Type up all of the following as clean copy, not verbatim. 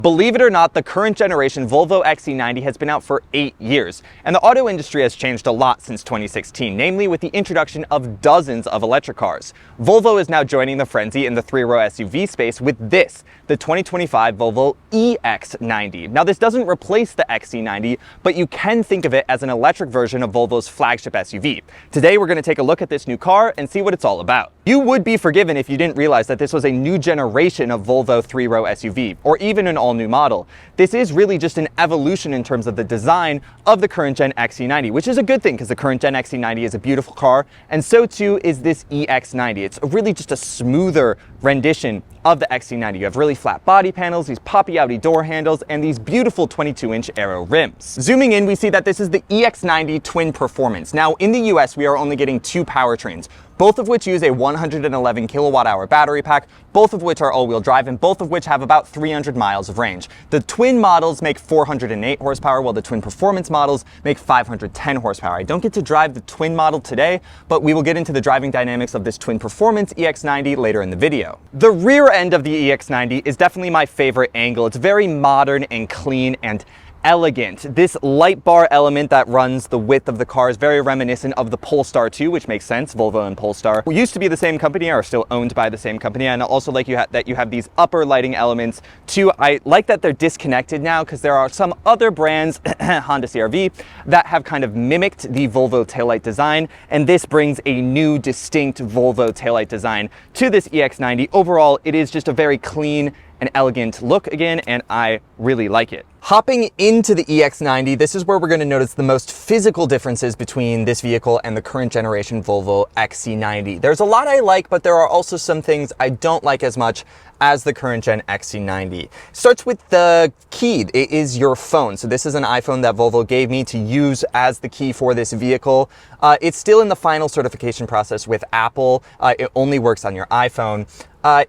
Believe it or not, the current generation Volvo EX90 has been out for 8 years, and the auto industry has changed a lot since 2016, namely with the introduction of dozens of electric cars. Volvo is now joining the frenzy in the three-row SUV space with this, the 2025 Volvo EX90. Now, this doesn't replace the XC90, but you can think of it as an electric version of Volvo's flagship SUV. Today, we're going to take a look at this new car and see what it's all about. You would be forgiven if you didn't realize that this was a new generation of Volvo three-row SUV, or even an all-new model. This is really just an evolution in terms of the design of the current gen XC90, which is a good thing because the current gen XC90 is a beautiful car, and so too is this EX90. It's really just a smoother rendition of the XC90. You have really flat body panels, these poppy Audi door handles, and these beautiful 22-inch aero rims. Zooming in, we see that this is the EX90 Twin Performance. Now, in the US, we are only getting two powertrains, both of which use a 111 kilowatt-hour battery pack, both of which are all-wheel drive, and both of which have about 300 miles of range. The twin models make 408 horsepower, while the twin performance models make 510 horsepower. I don't get to drive the twin model today, but we will get into the driving dynamics of this twin performance EX90 later in the video. The rear end of the EX90 is definitely my favorite angle. It's very modern and clean and elegant. This light bar element that runs the width of the car is very reminiscent of the Polestar 2, which makes sense. Volvo and Polestar used to be the same company, are still owned by the same company, and also like that you have these upper lighting elements too. I like that they're disconnected now because there are some other brands, Honda CR-V, that have kind of mimicked the Volvo taillight design, and this brings a new distinct Volvo taillight design to this EX90. Overall, it is just a very clean and elegant look again, and I really like it. Hopping into the EX90, this is where we're going to notice the most physical differences between this vehicle and the current generation Volvo XC90. There's a lot I like, but there are also some things I don't like as much as the current gen XC90. Starts with the key. It is your phone. So this is an iPhone that Volvo gave me to use as the key for this vehicle. It's still in the final certification process with Apple. It only works on your iPhone.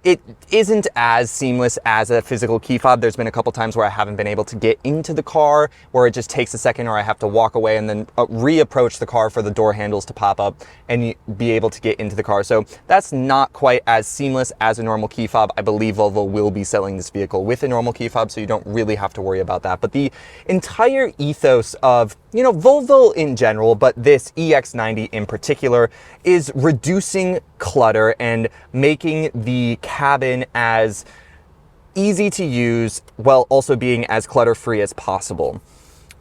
It isn't as seamless as a physical key fob. There's been a couple times where I haven't been able to get into the car, where it just takes a second, or I have to walk away and then reapproach the car for the door handles to pop up and be able to get into the car. So that's not quite as seamless as a normal key fob. I believe Volvo will be selling this vehicle with a normal key fob, so you don't really have to worry about that. But the entire ethos of, Volvo in general, but this EX90 in particular, is reducing clutter and making the cabin as easy to use while also being as clutter-free as possible.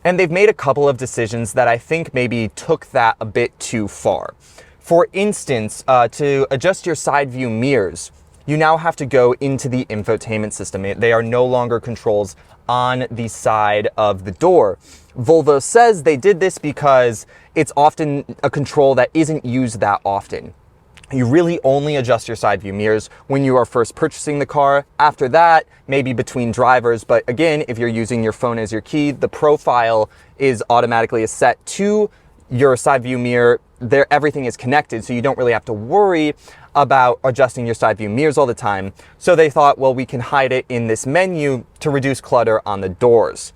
And they've made a couple of decisions that I think maybe took that a bit too far. For instance, to adjust your side view mirrors, you now have to go into the infotainment system. They are no longer controls on the side of the door. Volvo says they did this because it's often a control that isn't used that often. You really only adjust your side view mirrors when you are first purchasing the car. After that, maybe between drivers. But again, if you're using your phone as your key, the profile is automatically set to your side view mirror. Everything is connected, so you don't really have to worry about adjusting your side view mirrors all the time. So they thought, well, we can hide it in this menu to reduce clutter on the doors.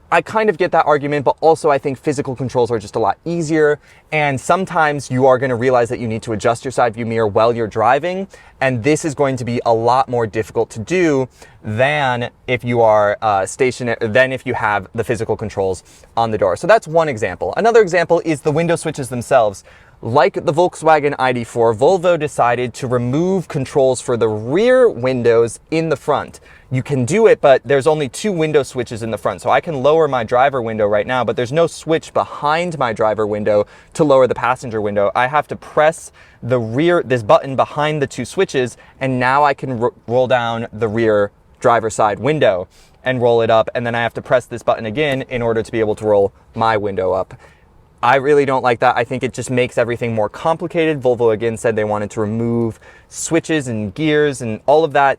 I kind of get that argument, but also I think physical controls are just a lot easier, and sometimes you are going to realize that you need to adjust your side view mirror while you're driving, and this is going to be a lot more difficult to do than if you are stationary, than if you have the physical controls on the door. So that's one example. Another example is the window switches themselves. Like the Volkswagen ID.4, Volvo decided to remove controls for the rear windows in the front. You can do it, but there's only two window switches in the front. So I can lower my driver window right now, but there's no switch behind my driver window to lower the passenger window. I have to press this button behind the two switches, and now I can roll down the rear driver side window and roll it up. And then I have to press this button again in order to be able to roll my window up. I really don't like that. I think it just makes everything more complicated. Volvo again said they wanted to remove switches and gears and all of that.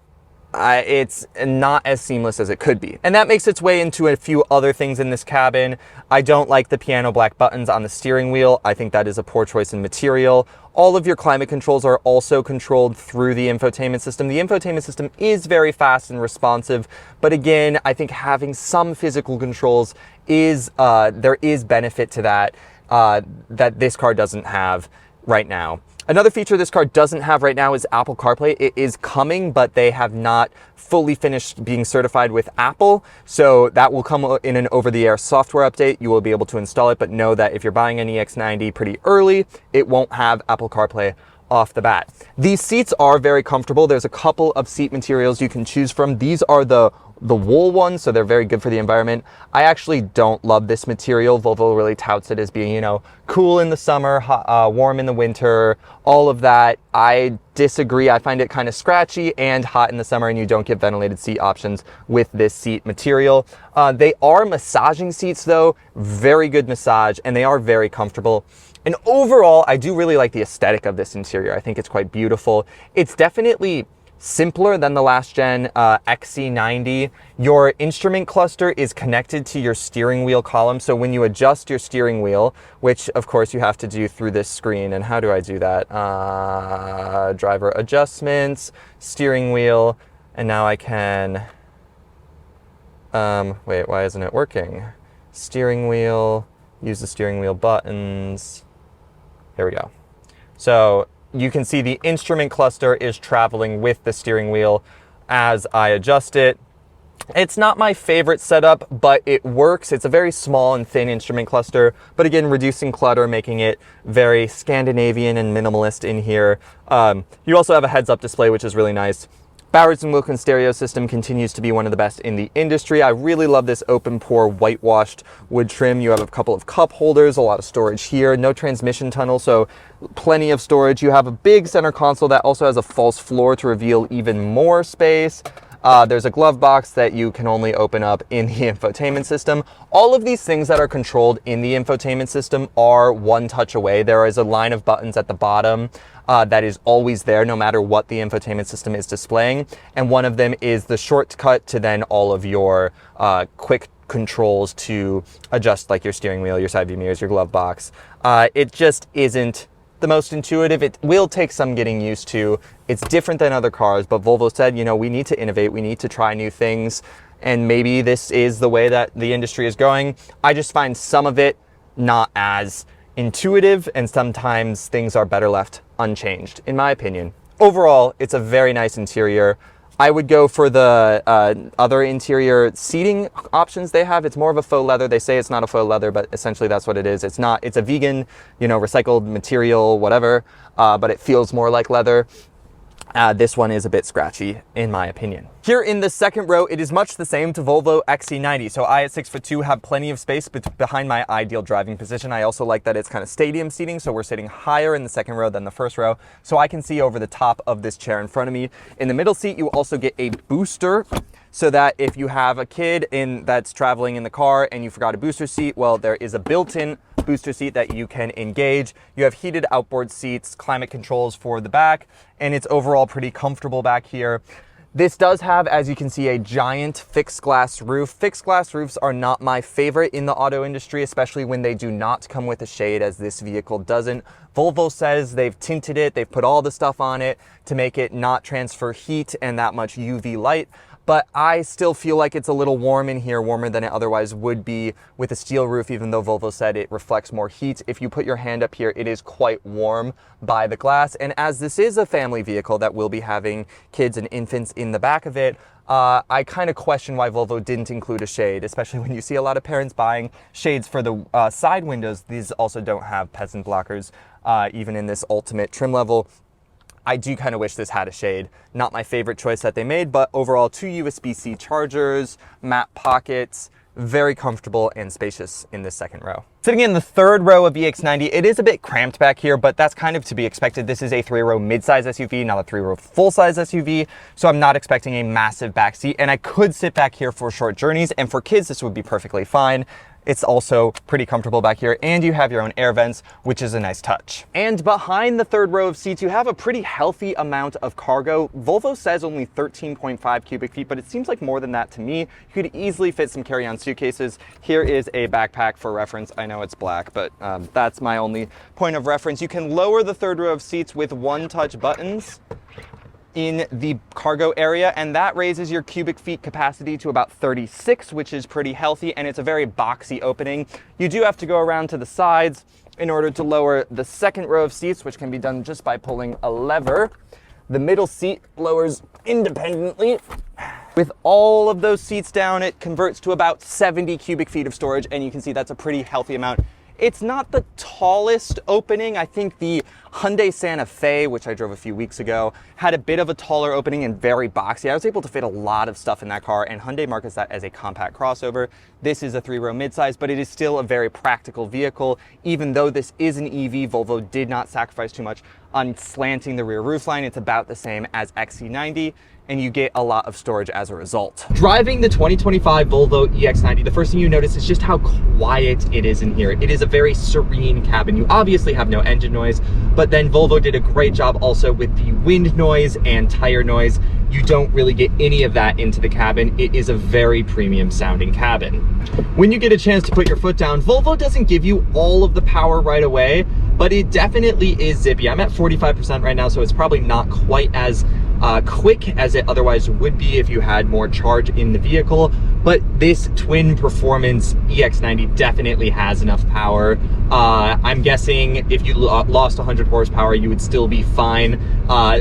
It's not as seamless as it could be. And that makes its way into a few other things in this cabin. I don't like the piano black buttons on the steering wheel. I think that is a poor choice in material. All of your climate controls are also controlled through the infotainment system. The infotainment system is very fast and responsive, but again, I think having some physical controls there is benefit to that, that this car doesn't have right now. Another feature this car doesn't have right now is Apple CarPlay. It is coming, but they have not fully finished being certified with Apple. So that will come in an over-the-air software update. You will be able to install it, but know that if you're buying an EX90 pretty early, it won't have Apple CarPlay off the bat. These seats are very comfortable. There's a couple of seat materials you can choose from. These are the wool ones, so they're very good for the environment. I actually don't love this material. Volvo really touts it as being, you know, cool in the summer, hot, warm in the winter, all of that. I disagree. I find it kind of scratchy and hot in the summer, and you don't get ventilated seat options with this seat material. They are massaging seats though, very good massage, and they are very comfortable. And overall, I do really like the aesthetic of this interior. I think it's quite beautiful. It's definitely simpler than the last gen XC90. Your instrument cluster is connected to your steering wheel column. So when you adjust your steering wheel, which of course you have to do through this screen, and how do I do that? Driver adjustments, steering wheel, and now I can, wait, why isn't it working? Steering wheel, use the steering wheel buttons. There we go. So you can see the instrument cluster is traveling with the steering wheel as I adjust it. It's not my favorite setup, but it works. It's a very small and thin instrument cluster, but again, reducing clutter, making it very Scandinavian and minimalist in here. You also have a heads-up display, which is really nice. Bowers & Wilkins stereo system continues to be one of the best in the industry. I really love this open pore whitewashed wood trim. You have a couple of cup holders, a lot of storage here, no transmission tunnel, so plenty of storage. You have a big center console that also has a false floor to reveal even more space. There's a glove box that you can only open up in the infotainment system. All of these things that are controlled in the infotainment system are one touch away. There is a line of buttons at the bottom that is always there no matter what the infotainment system is displaying. And one of them is the shortcut to then all of your quick controls to adjust like your steering wheel, your side view mirrors, your glove box. It just isn't the most intuitive. It will take some getting used to. It's different than other cars, but Volvo said, you know, we need to innovate, we need to try new things, and maybe this is the way that the industry is going. I just find some of it not as intuitive, and sometimes things are better left unchanged, in my opinion. Overall, it's a very nice interior. I would go for the other interior seating options they have. It's more of a faux leather. They say it's not a faux leather, but essentially that's what it is. It's not, it's a vegan, you know, recycled material, whatever, but it feels more like leather. This one is a bit scratchy, in my opinion. Here in the second row, it is much the same to Volvo XC90. So I at 6'2" have plenty of space behind my ideal driving position. I also like that it's kind of stadium seating, so we're sitting higher in the second row than the first row, so I can see over the top of this chair in front of me. In the middle seat, you also get a booster, so that if you have a kid that's traveling in the car and you forgot a booster seat, well, there is a built-in booster seat that you can engage. You have heated outboard seats, climate controls for the back, and it's overall pretty comfortable back here. This does have, as you can see, a giant fixed glass roof. Fixed glass roofs are not my favorite in the auto industry, especially when they do not come with a shade, as this vehicle doesn't. Volvo says they've tinted it, they've put all the stuff on it to make it not transfer heat and that much UV light. But I still feel like it's a little warm in here, warmer than it otherwise would be with a steel roof, even though Volvo said it reflects more heat. If you put your hand up here, it is quite warm by the glass. And as this is a family vehicle that will be having kids and infants in the back of it, I kind of question why Volvo didn't include a shade, especially when you see a lot of parents buying shades for the side windows. These also don't have peasant blockers, even in this ultimate trim level. I do kind of wish this had a shade. Not my favorite choice that they made, but overall 2 USB-C chargers, map pockets, very comfortable and spacious in this second row. Sitting in the third row of EX90, it is a bit cramped back here, but that's kind of to be expected. This is a 3-row mid-size SUV, not a 3-row full-size SUV, so I'm not expecting a massive back seat, and I could sit back here for short journeys, and for kids this would be perfectly fine. It's also pretty comfortable back here, and you have your own air vents, which is a nice touch. And behind the third row of seats, you have a pretty healthy amount of cargo. Volvo says only 13.5 cubic feet, but it seems like more than that to me. You could easily fit some carry-on suitcases. Here is a backpack for reference. I know it's black, but that's my only point of reference. You can lower the third row of seats with one-touch buttons in the cargo area, and that raises your cubic feet capacity to about 36, which is pretty healthy, and it's a very boxy opening. You do have to go around to the sides in order to lower the second row of seats, which can be done just by pulling a lever. The middle seat lowers independently. With all of those seats down, it converts to about 70 cubic feet of storage, and you can see that's a pretty healthy amount. It's not the tallest opening. I think the Hyundai Santa Fe, which I drove a few weeks ago, had a bit of a taller opening and very boxy. I was able to fit a lot of stuff in that car, and Hyundai markets that as a compact crossover. This is a 3-row midsize, but it is still a very practical vehicle. Even though this is an EV, Volvo did not sacrifice too much on slanting the rear roofline. It's about the same as XC90, and you get a lot of storage as a result. Driving the 2025 Volvo EX90, the first thing you notice is just how quiet it is in here. It is a very serene cabin. You obviously have no engine noise, but then Volvo did a great job also with the wind noise and tire noise. You don't really get any of that into the cabin. It is a very premium sounding cabin. When you get a chance to put your foot down, Volvo doesn't give you all of the power right away, but it definitely is zippy. I'm at 45% right now, so it's probably not quite as quick as it otherwise would be if you had more charge in the vehicle, but this twin performance EX90 definitely has enough power. I'm guessing if you lost 100 horsepower, you would still be fine.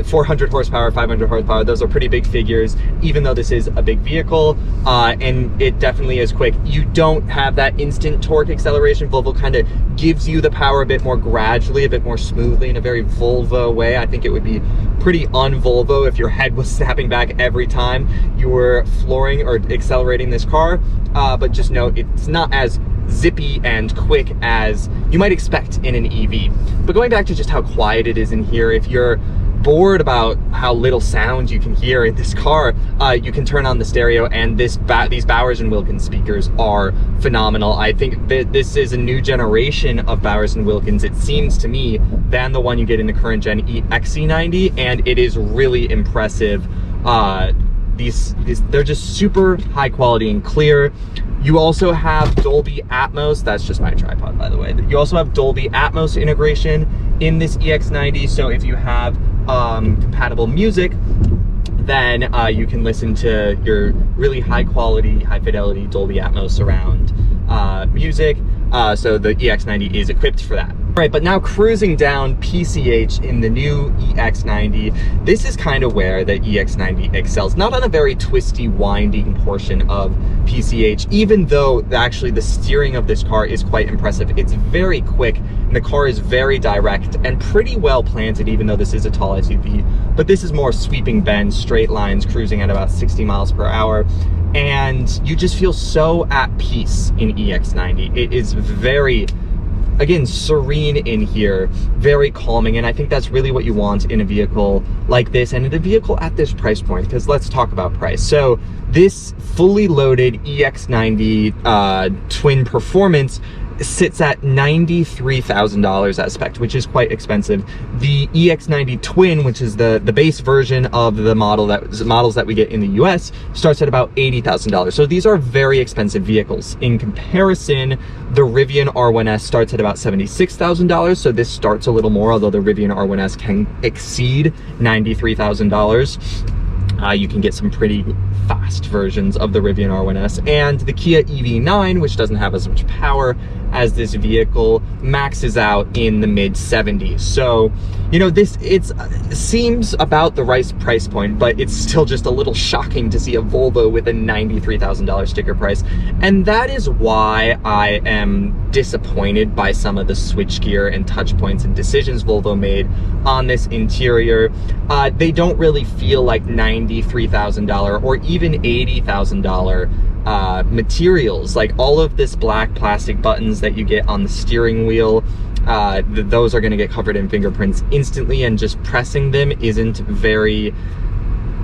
400 horsepower, 500 horsepower, those are pretty big figures, even though this is a big vehicle, and it definitely is quick. You don't have that instant torque acceleration. Volvo kind of gives you the power a bit more gradually, a bit more smoothly, in a very Volvo way. I think it would be pretty un-Volvo if your head was snapping back every time you were flooring or accelerating this car, but just know it's not as zippy and quick as you might expect in an EV. But going back to just how quiet it is in here, if you're bored about how little sound you can hear in this car, you can turn on the stereo, and these Bowers & Wilkins speakers are phenomenal. I think that this is a new generation of Bowers & Wilkins, it seems to me, than the one you get in the current gen XC90, and it is really impressive. They're just super high quality and clear. You also have Dolby Atmos. That's just my tripod, by the way. You also have Dolby Atmos integration in this EX90, so if you have compatible music, then you can listen to your really high quality, high fidelity Dolby Atmos surround music. So the EX90 is equipped for that. All right, but now cruising down PCH in the new EX90, this is kind of where the EX90 excels. Not on a very twisty, winding portion of PCH, even though actually the steering of this car is quite impressive. It's very quick, and the car is very direct and pretty well planted, even though this is a tall SUV. But this is more sweeping bends, straight lines, cruising at about 60 miles per hour. And you just feel so at peace in EX90. It is very, again, serene in here, very calming, and I think that's really what you want in a vehicle like this, and in a vehicle at this price point, because let's talk about price. So this fully loaded EX90 twin performance sits at $93,000 as spec, which is quite expensive. The EX90 Twin, which is the base version of the models that we get in the US, starts at about $80,000. So these are very expensive vehicles. In comparison, the Rivian R1S starts at about $76,000. So this starts a little more, although the Rivian R1S can exceed $93,000. You can get some pretty fast versions of the Rivian R1S, and the Kia EV9, which doesn't have as much power as this vehicle, maxes out in the mid-70s. So, you know, it seems about the right price point, but it's still just a little shocking to see a Volvo with a $93,000 sticker price. And that is why I am disappointed by some of the switchgear and touch points and decisions Volvo made on this interior. They don't really feel like $93,000 or even $80,000 materials. Like all of this black plastic buttons that you get on the steering wheel, those are going to get covered in fingerprints instantly, and just pressing them isn't very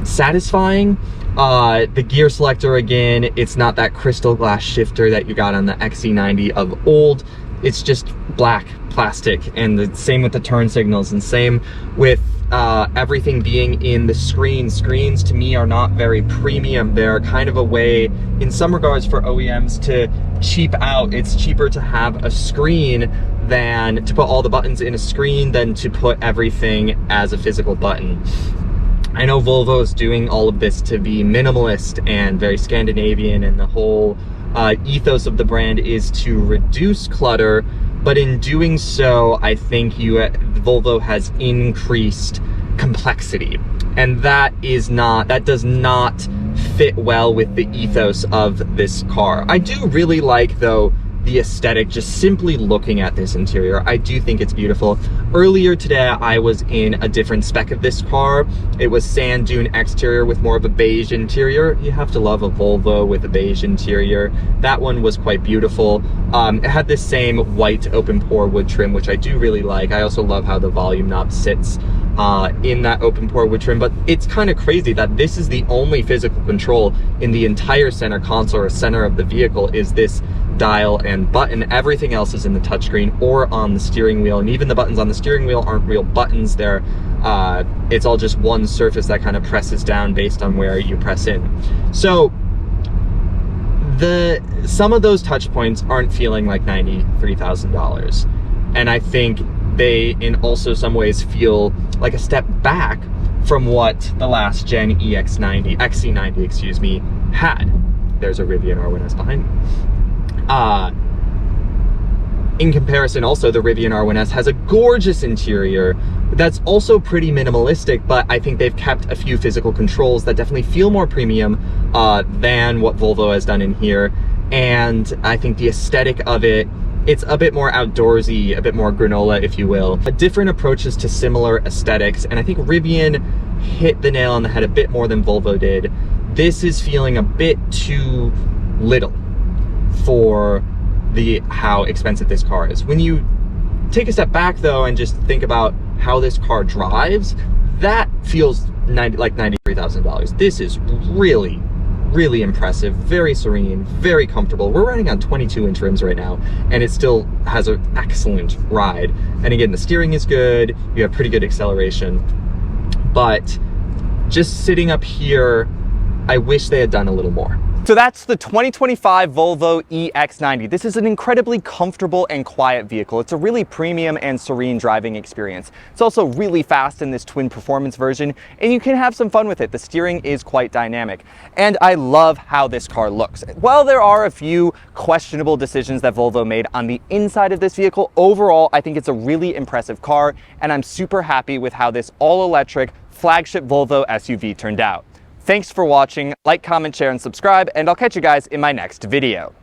satisfying. The gear selector, again, it's not that crystal glass shifter that you got on the XC90 of old. It's just black plastic, and the same with the turn signals, and same with everything being in the screens. Screens to me are not very premium. They're kind of a way, in some regards, for OEMs to cheap out. It's cheaper to have a screen than to put all the buttons in a screen than to put everything as a physical button. I know Volvo is doing all of this to be minimalist and very Scandinavian, and the whole ethos of the brand is to reduce clutter, but in doing so, I think Volvo has increased complexity, and that does not fit well with the ethos of this car. I do really like, though, the aesthetic, just simply looking at this interior. I do think it's beautiful. Earlier today, I was in a different spec of this car. It was sand dune exterior with more of a beige interior. You have to love a Volvo with a beige interior. That one was quite beautiful. It had this same white open pore wood trim, which I do really like. I also love how the volume knob sits in that open pore wood trim, but it's kind of crazy that this is the only physical control in the entire center console or center of the vehicle is this dial and button. Everything else is in the touchscreen or on the steering wheel, and even the buttons on the steering wheel aren't real buttons. It's all just one surface that kind of presses down based on where you press in. So some of those touch points aren't feeling like $93,000, and I think they in also some ways feel like a step back from what the last gen XC90 excuse me, had. There's a Rivian R1S behind me. In comparison, also, the Rivian R1S has a gorgeous interior that's also pretty minimalistic, but I think they've kept a few physical controls that definitely feel more premium than what Volvo has done in here. And I think the aesthetic of it, it's a bit more outdoorsy, a bit more granola, if you will. Different approaches to similar aesthetics, and I think Rivian hit the nail on the head a bit more than Volvo did. This is feeling a bit too little for how expensive this car is. When you take a step back, though, and just think about how this car drives, that feels like $93,000. This is really, really impressive, very serene, very comfortable. We're running on 22-inch rims right now, and it still has an excellent ride. And again, the steering is good, you have pretty good acceleration, but just sitting up here, I wish they had done a little more. So that's the 2025 Volvo EX90. This is an incredibly comfortable and quiet vehicle. It's a really premium and serene driving experience. It's also really fast in this twin performance version, and you can have some fun with it. The steering is quite dynamic, and I love how this car looks. While there are a few questionable decisions that Volvo made on the inside of this vehicle, overall, I think it's a really impressive car, and I'm super happy with how this all-electric flagship Volvo SUV turned out. Thanks for watching. Like, comment, share, and subscribe, and I'll catch you guys in my next video.